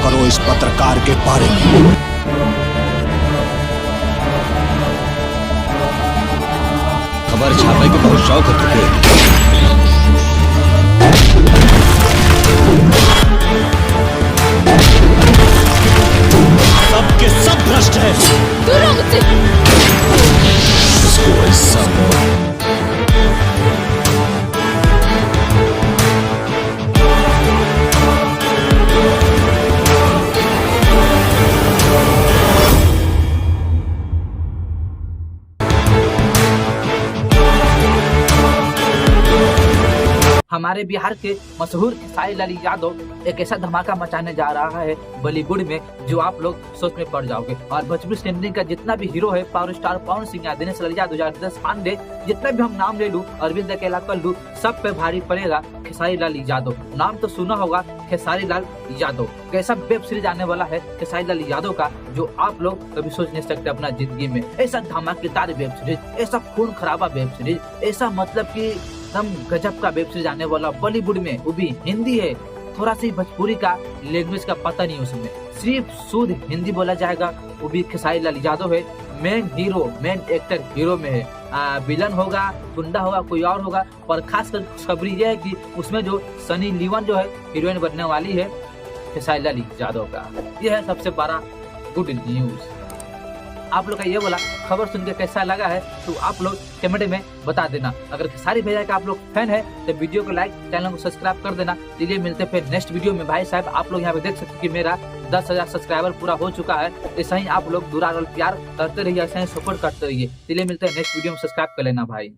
करो इस पत्रकार के बारे में। खबर छापे के बहुत शौक है तुझे। सबके सब भ्रष्ट है। दूर हो मुझसे। इसको ऐसा हमारे बिहार के मशहूर खेसारी लाल यादव एक ऐसा धमाका मचाने जा रहा है बॉलीवुड में जो आप लोग सोच में पड़ जाओगे। और भोजपुरी सिंगिंग का जितना भी हीरो है, पावर स्टार पवन सिंह, दिनेश लाल यादव, देश पांडे, जितना भी हम नाम ले लूं, अरविंद अकेला कर लूं, सब पे भारी पड़ेगा खेसारी लाल यादव। नाम तो सुना होगा खेसारी लाल यादव। कैसा वेब सीरीज आने वाला है खेसारी लाल यादव का जो आप लोग कभी सोच नहीं सकते अपना जिंदगी में। ऐसा धमाकेदार वेब सीरीज, ऐसा खून खराबा वेब सीरीज, ऐसा मतलब की एकदम गजब का वेब सीरीज आने वाला बॉलीवुड में, वो भी हिंदी है। थोड़ा सी भोजपुरी का लैंग्वेज का पता नहीं उसमें, सिर्फ शुद्ध हिंदी बोला जाएगा। वो भी खेसारी लाल यादव है main hero, main actor hero में है। विलन होगा, गुंडा होगा, कोई और होगा। पर खास कर खबरी यह है कि उसमें जो सनी लियोन जो है हीरोइन बनने वाली है खेसारी लाल यादव का। यह है सबसे बड़ा गुड न्यूज। आप लोग का ये बोला खबर सुन के कैसा लगा है तो आप लोग कमेंट में बता देना। अगर खेसारी भैया का आप लोग फैन है तो वीडियो को लाइक, चैनल को सब्सक्राइब कर देना। चलिए मिलते हैं फिर नेक्स्ट वीडियो में। भाई साहब आप लोग यहाँ पे देख सकते हैं कि मेरा 10,000 सब्सक्राइबर पूरा हो चुका है। ऐसा ही आप लोग दुलार और प्यार करते रहिए, ऐसा ही सपोर्ट करते रहिए। चलिए मिलते हैं नेक्स्ट वीडियो में, सब्सक्राइब कर लेना भाई।